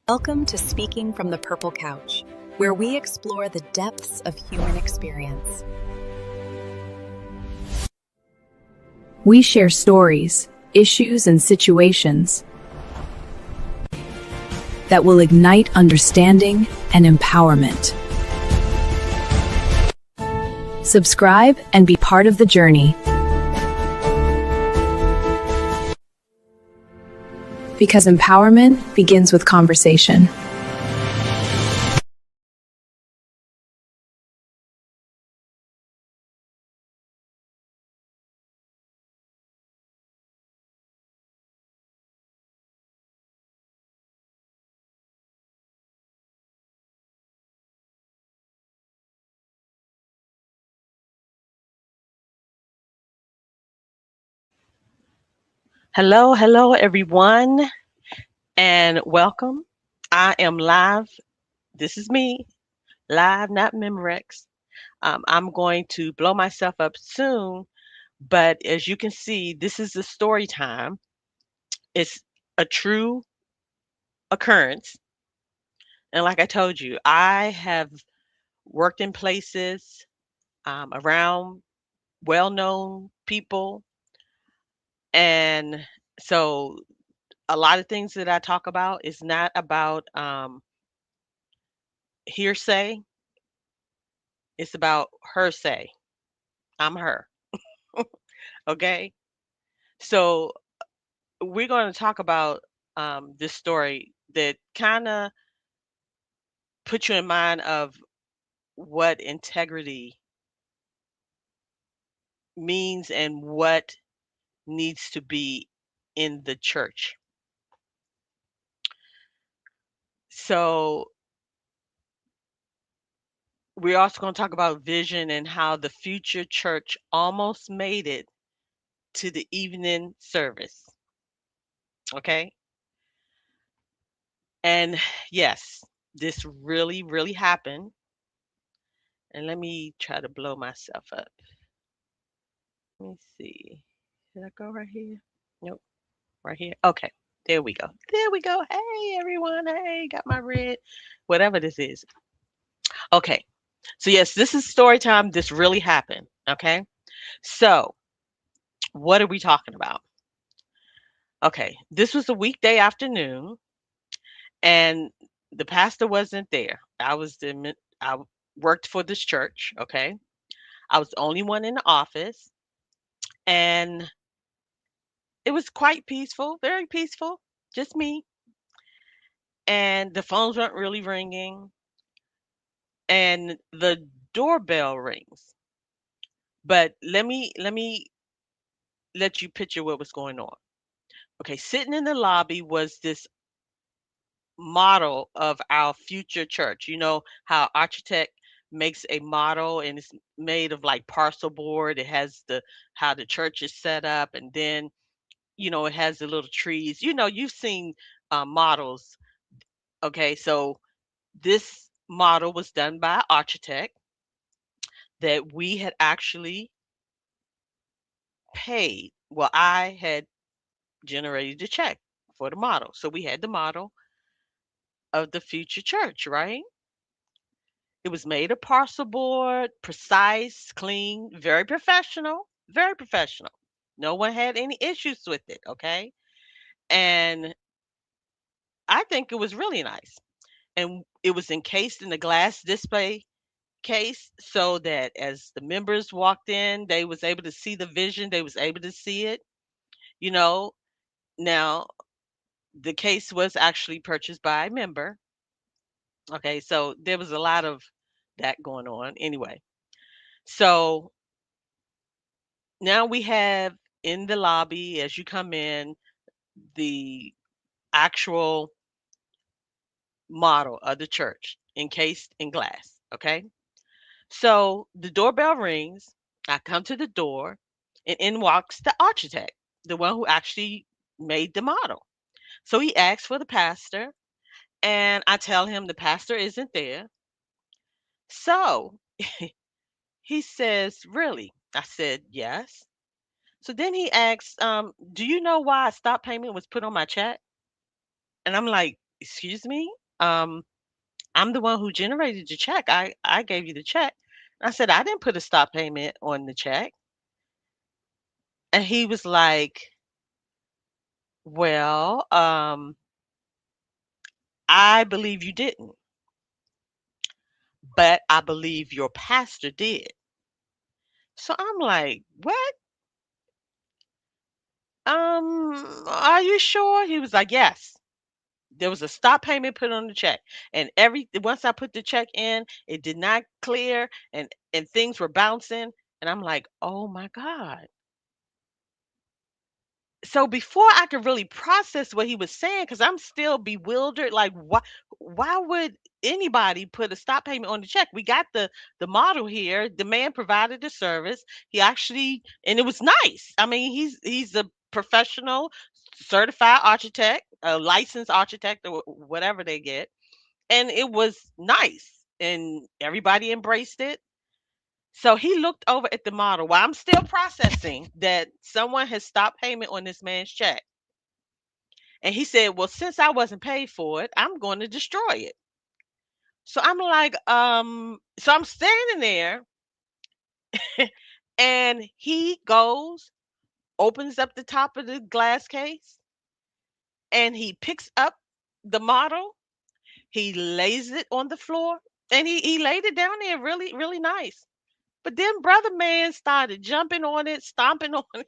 Welcome to Speaking from the Purple Couch, where we explore the depths of human experience. We share stories, issues, and situations that will ignite understanding and empowerment. Subscribe and be part of the journey. Because empowerment begins with conversation. Hello, everyone, and welcome. I am live. This is me, live, not Memorex. I'm going to blow myself up soon, but as you can see, this is a story time. It's a true occurrence. And like I told you, I have worked in places around well known people. And so a lot of things that I talk about is not about hearsay. It's about her say. I'm her. Okay. So we're going to talk about this story that kind of puts you in mind of what integrity means and what needs to be in the church. So we're also going to talk about vision and how the future church almost made it to the evening service. Okay. And yes, this really happened. And let me try to blow myself up. Let me see. Did I go right here? Nope. Right here. Okay. There we go. There we go. Hey, everyone. Hey, got my red, whatever this is. Okay. So, yes, this is story time. This really happened. Okay. So, what are we talking about? Okay. This was a weekday afternoon, and the pastor wasn't there. I worked for this church. Okay. I was the only one in the office, and it was quite peaceful, very peaceful, just me. And the phones weren't really ringing, and the doorbell rings. But let me let you picture what was going on. Okay, sitting in the lobby was this model of our future church. You know how architect makes a model and it's made of like parcel board. It has the how the church is set up, and then it has the little trees. You've seen models. Okay, so this model was done by an architect that we had actually paid. Well, I had generated the check for the model. So we had the model of the future church, right? It was made of parcel board, precise, clean, very professional, very professional. No one had any issues with it, okay? And I think it was really nice. And it was encased in a glass display case so that as the members walked in, they was able to see the vision, they was able to see it, you know. Now, the case was actually purchased by a member. Okay, so there was a lot of that going on anyway. So now we have in the lobby as you come in the actual model of the church encased in glass. Okay, so the doorbell rings. I come to the door, and in walks the architect, the one who actually made the model. So he asks for the pastor, and I tell him the pastor isn't there. So he says, "Really?" I said, "Yes." So then he asks, "Do you know why a stop payment was put on my check?" And I'm like, excuse me? Um, I'm the one who generated the check. I gave you the check. I said, I didn't put a stop payment on the check. And he was like, well, I believe you didn't, but I believe your pastor did. So I'm like, what? Are you sure? He was like, yes. There was a stop payment put on the check, and every once I put the check in, it did not clear, and things were bouncing, and I'm like, oh my God. So before I could really process what he was saying, because I'm still bewildered, like why would anybody put a stop payment on the check? We got the model here. The man provided the service. He actually, and it was nice. I mean, he's a professional, certified architect, a licensed architect, or whatever they get, and it was nice, and everybody embraced it. So he looked over at the model while I'm still processing that someone has stopped payment on this man's check. And he said, well, since I wasn't paid for it, I'm going to destroy it. So I'm like, so I'm standing there and he goes, opens up the top of the glass case and he picks up the model. He lays it on the floor and he laid it down there really, really nice. But then brother man started jumping on it, stomping on it.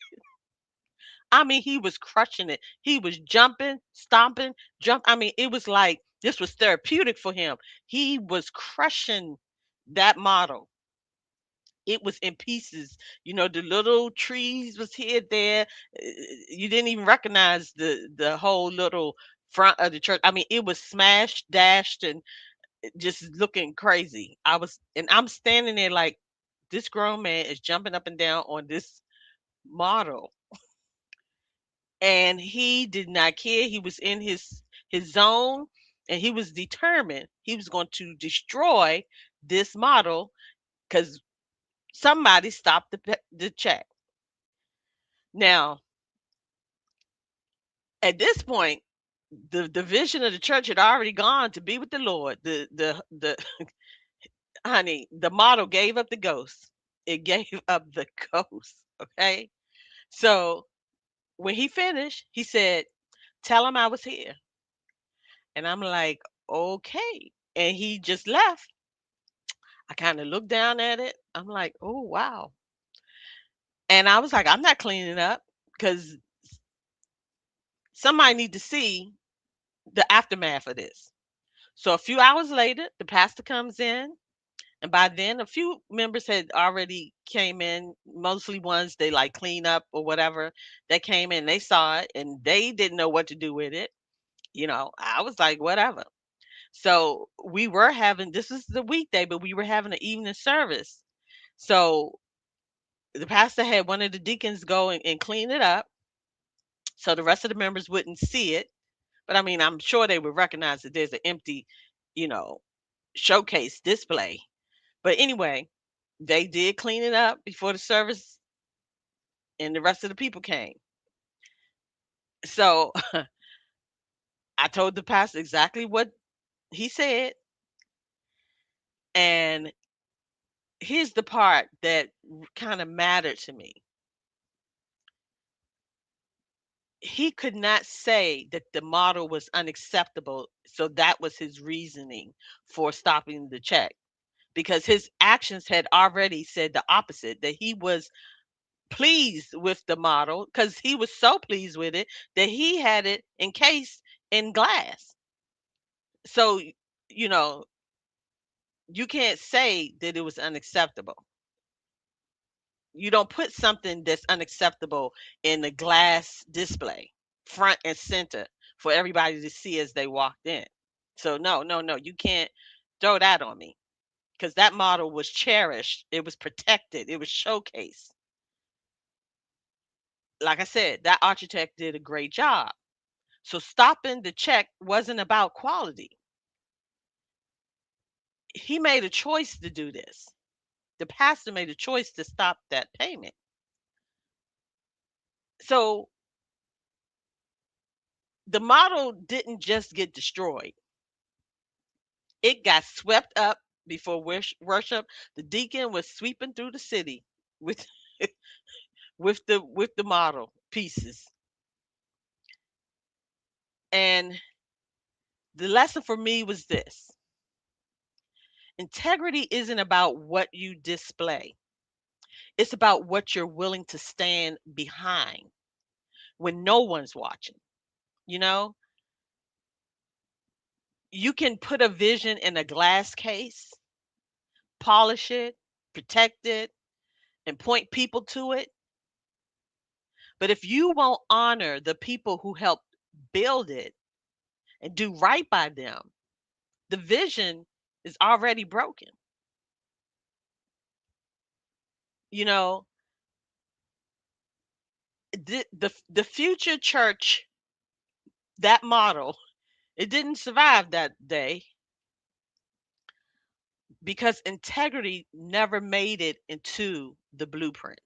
I mean, he was crushing it. He was jumping, stomping, I mean, it was like this was therapeutic for him. He was crushing that model. It was in pieces. You know, the little trees was here, there. You didn't even recognize the whole little front of the church. I mean, it was smashed, dashed, and just looking crazy. And I'm standing there like this grown man is jumping up and down on this model and he did not care. He was in his zone, and he was determined he was going to destroy this model because somebody stopped the check. Now, at this point, the vision of the church had already gone to be with the Lord. The honey, the model gave up the ghost. It gave up the ghost. Okay, so when he finished, he said, "Tell him I was here." And I'm like, okay. And he just left. I kind of looked down at it. I'm like, oh, wow. And I was like, I'm not cleaning up because somebody need to see the aftermath of this. So a few hours later, the pastor comes in. And by then, a few members had already came in, mostly ones they like clean up or whatever. They came in, they saw it, and they didn't know what to do with it. I was like, whatever. So we were having this is the weekday, but we were having an evening service. So the pastor had one of the deacons go and clean it up so the rest of the members wouldn't see it. But I mean, I'm sure they would recognize that there's an empty, you know, showcase display. But anyway, they did clean it up before the service and the rest of the people came. So I told the pastor exactly what he said. And here's the part that kind of mattered to me. He could not say that the model was unacceptable. So that was his reasoning for stopping the check because his actions had already said the opposite, that he was pleased with the model because he was so pleased with it that he had it encased in glass. So, you know, you can't say that it was unacceptable. You don't put something that's unacceptable in the glass display, front and center, for everybody to see as they walked in. So no, no, no, you can't throw that on me because that model was cherished, it was protected, it was showcased. Like I said, that architect did a great job. So stopping the check wasn't about quality. He made a choice to do this. The pastor made a choice to stop that payment. So the model didn't just get destroyed, it got swept up before worship. The deacon was sweeping through the city with with the model pieces. And the lesson for me was this: integrity isn't about what you display, it's about what you're willing to stand behind when no one's watching. You know, you can put a vision in a glass case, polish it, protect it, and point people to it. But if you won't honor the people who helped build it and do right by them, the vision is already broken. You know, the future church, that model, it didn't survive that day because integrity never made it into the blueprint.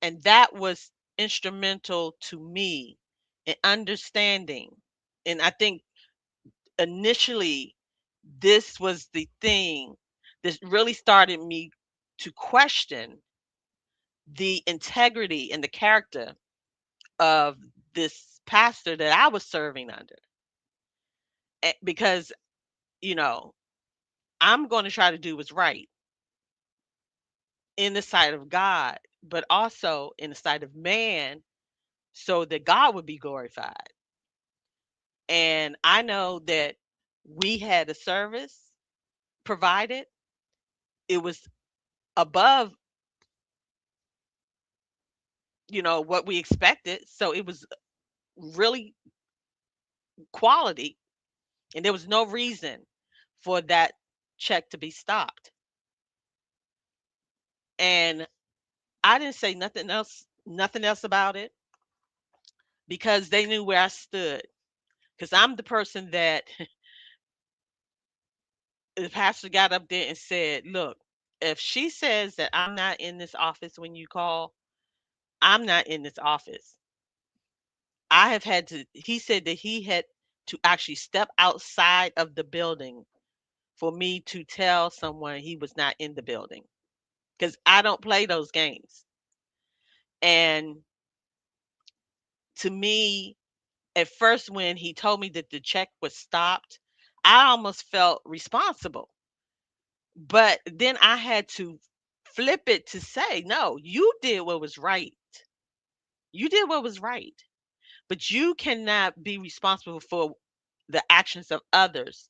And that was instrumental to me in understanding. And I think initially this was the thing that really started me to question the integrity and the character of this pastor that I was serving under. Because, you know, I'm going to try to do what's right in the sight of God, but also in the sight of man so that God would be glorified. And I know that we had a service provided. It was above, what we expected. So it was really quality. And there was no reason for that check to be stopped. And I didn't say nothing else about it because they knew where I stood. Because I'm the person that the pastor got up there and said, look, if she says that I'm not in this office when you call, I'm not in this office. I have had to, he said that he had to actually step outside of the building for me to tell someone he was not in the building because I don't play those games. And to me, at first, when he told me that the check was stopped, I almost felt responsible. But then I had to flip it to say, no, you did what was right. You did what was right. But you cannot be responsible for the actions of others,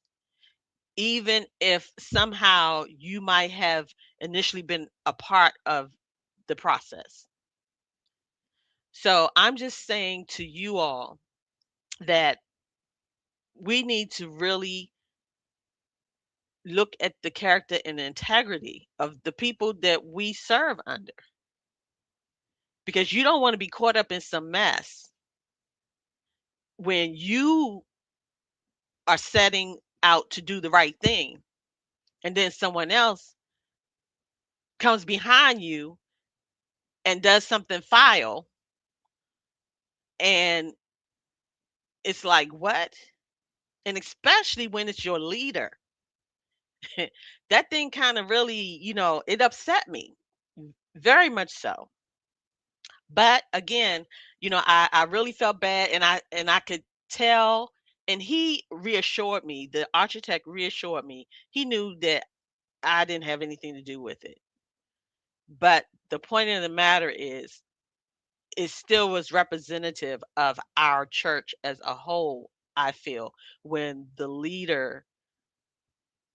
even if somehow you might have initially been a part of the process. So I'm just saying to you all that we need to really look at the character and the integrity of the people that we serve under because you don't want to be caught up in some mess when you are setting out to do the right thing and then someone else comes behind you and does something foul and it's like what, and especially when it's your leader. That thing kind of really, it upset me very much so. But again, I really felt bad and I could tell, and he reassured me, the architect reassured me. He knew that I didn't have anything to do with it. But the point of the matter is it still was representative of our church as a whole, I feel, when the leader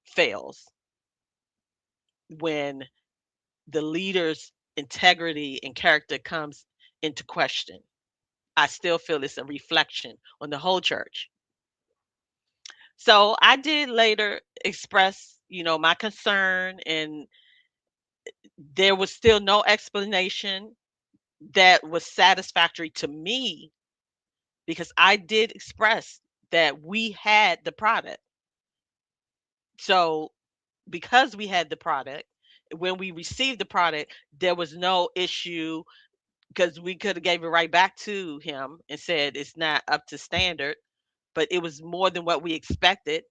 fails, when the leader's integrity and character comes into question. I still feel it's a reflection on the whole church. So I did later express, my concern, and there was still no explanation that was satisfactory to me because I did express that we had the product. So because we had the product, when we received the product, there was no issue because we could have gave it right back to him and said it's not up to standard, but it was more than what we expected.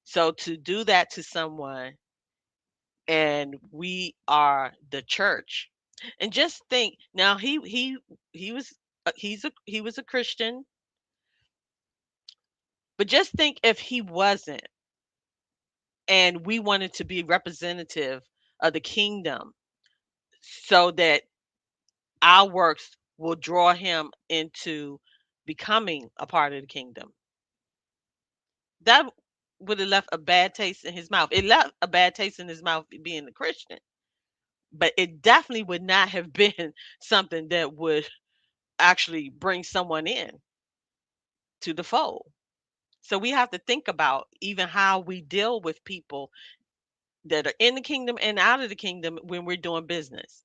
So to do that to someone, and we are the church, and just think now, he was he was a Christian, but just think if he wasn't, and we wanted to be representative of the kingdom, so that our works will draw him into becoming a part of the kingdom. That would have left a bad taste in his mouth. It left a bad taste in his mouth being a Christian, but it definitely would not have been something that would actually bring someone in to the fold. So we have to think about even how we deal with people that are in the kingdom and out of the kingdom when we're doing business.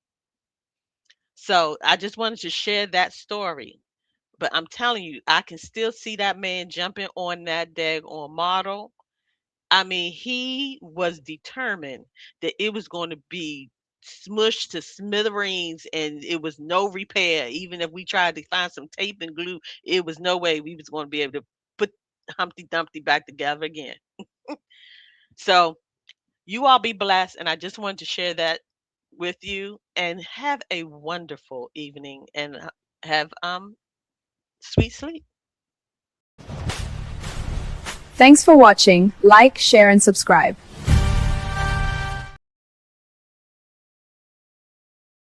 So I just wanted to share that story. But I'm telling you, I can still see that man jumping on that daggone model. I mean, he was determined that it was going to be smushed to smithereens and it was no repair. Even if we tried to find some tape and glue, it was no way we was going to be able to put Humpty Dumpty back together again. So you all be blessed. And I just wanted to share that with you, and have a wonderful evening, and have sweet sleep. Thanks for watching. Like, share, and subscribe.